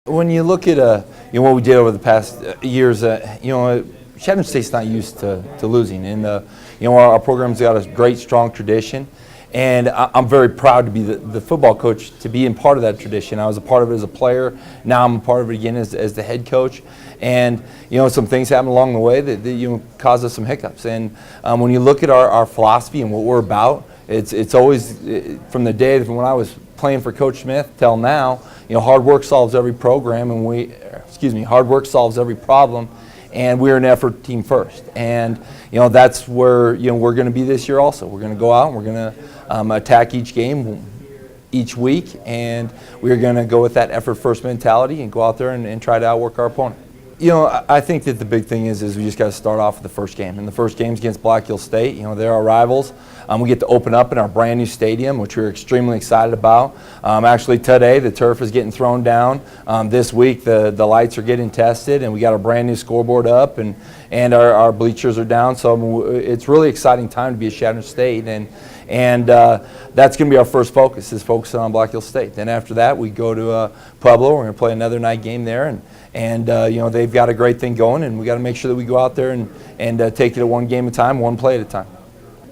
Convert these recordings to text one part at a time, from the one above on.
When you look at what we did over the past years, Chadron State's not used to losing, and our program's got a great, strong tradition, and I'm very proud to be the football coach, to be in part of that tradition. I was a part of it as a player. Now I'm a part of it again as the head coach, and some things happened along the way that caused us some hiccups. And when you look at our philosophy and what we're about, it's always from the day when I was playing for Coach Smith till now. Hard work solves every program, and hard work solves every problem, and we're an effort team first. And that's where we're going to be this year also. We're going to go out and we're going to attack each game each week, and we're going to go with that effort first mentality and go out there and try to outwork our opponent. I think that the big thing is we just got to start off with the first game. And the first game's against Black Hill State. They're our rivals. We get to open up in our brand new stadium, which we're extremely excited about. Actually today, the turf is getting thrown down. This week, the lights are getting tested, and we got a brand new scoreboard up, and our bleachers are down. So it's really exciting time to be at Chadron State, and that's going to be our first focus, is focusing on Black Hill State. Then after that, we go to Pueblo. We're going to play another night game there, and they've got a great thing going, and we got to make sure that we go out there and take it at one game at a time, one play at a time.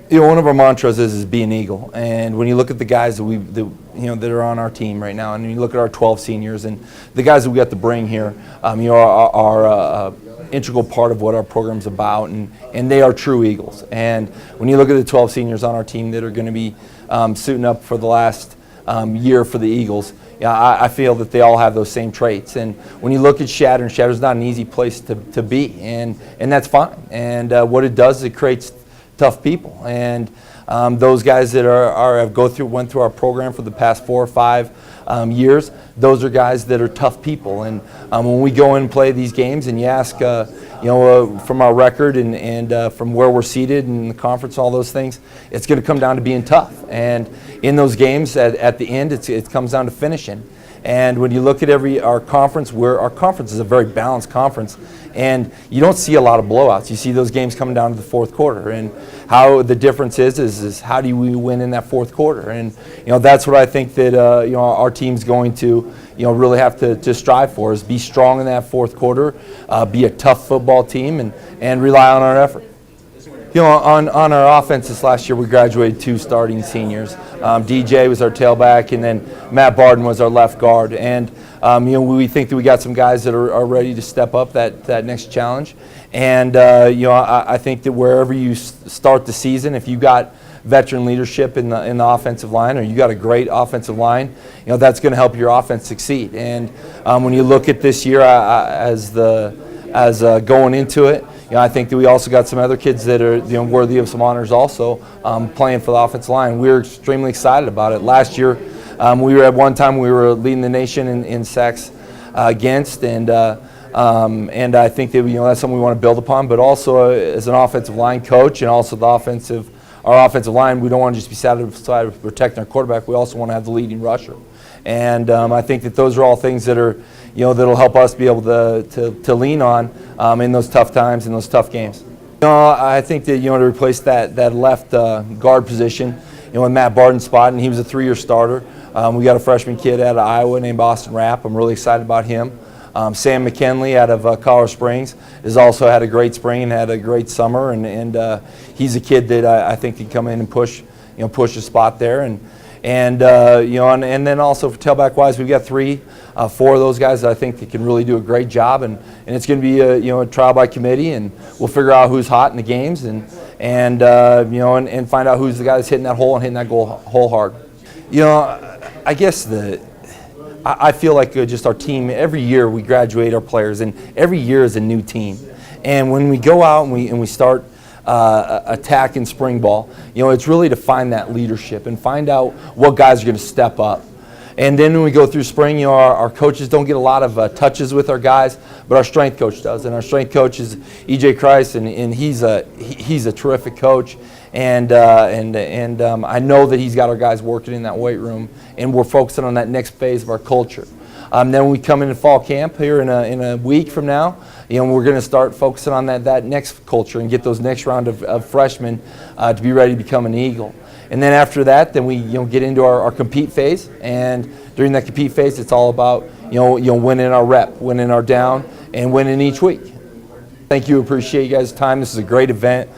One of our mantras is be an Eagle, and when you look at the guys that are on our team right now, and you look at our 12 seniors and the guys that we got to bring here, are integral part of what our program's about, and they are true Eagles. And when you look at the 12 seniors on our team that are going to be suiting up for the last year for the Eagles, I feel that they all have those same traits. And when you look at Chadron's not an easy place to be, and that's fine. And what it does is it creates tough people, and those guys that went through our program for the past 4 or 5 years, those are guys that are tough people. And when we go in and play these games, and you ask, from our record and from where we're seated in the conference, all those things, it's going to come down to being tough. And in those games, at the end, it comes down to finishing. And when you look at our conference is a very balanced conference, and you don't see a lot of blowouts. You see those games coming down to the fourth quarter, and how the difference is how do we win in that fourth quarter? And that's what I think that our team's going to really have to strive for, is be strong in that fourth quarter, be a tough football team, and rely on our effort. On our offense this last year, we graduated 2 starting seniors. DJ was our tailback, and then Matt Barden was our left guard. And we think that we got some guys that are ready to step up that next challenge. And I think that wherever you start the season, if you got veteran leadership in the offensive line, or you got a great offensive line, that's going to help your offense succeed. And when you look at this year as going into it, I think that we also got some other kids that are worthy of some honors also, playing for the offensive line. We're extremely excited about it. Last year, at one time we were leading the nation in sacks against, and I think that that's something we want to build upon. But also as an offensive line coach, and also our offensive line, we don't want to just be satisfied with protecting our quarterback. We also want to have the leading rusher. And I think that those are all things that are, that'll help us be able to lean on in those tough times, in those tough games. I think that to replace that left guard position, with Matt Barden's spot, and he was a 3-year starter. We got a freshman kid out of Iowa named Austin Rapp. I'm really excited about him. Sam McKinley out of Colorado Springs has also had a great spring and had a great summer, and he's a kid that I think can come in and push a spot there. And then also for tailback wise, we've got 4 of those guys that I think that can really do a great job, and it's going to be a trial by committee, and we'll figure out who's hot in the games, and find out who's the guy that's hitting that hole and hitting that hole hard. I guess I feel like just our team, every year we graduate our players, and every year is a new team. And when we go out and we start attacking spring ball, it's really to find that leadership and find out what guys are going to step up. And then when we go through spring, our coaches don't get a lot of touches with our guys, but our strength coach does. And our strength coach is E.J. Christ, and he's a terrific coach. And I know that he's got our guys working in that weight room, and we're focusing on that next phase of our culture. Then when we come into fall camp here in a week from now, we're going to start focusing on that next culture and get those next round of freshmen to be ready to become an Eagle. And then after that, then we get into our compete phase, and during that compete phase, it's all about winning our rep, winning our down, and winning each week. Thank you. Appreciate you guys' time. This is a great event.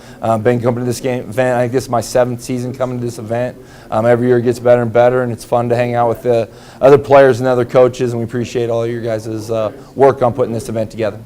Been coming to this event. I think this is my 7th season coming to this event. Every year it gets better and better, and it's fun to hang out with the other players and other coaches, and we appreciate all of your guys' work on putting this event together.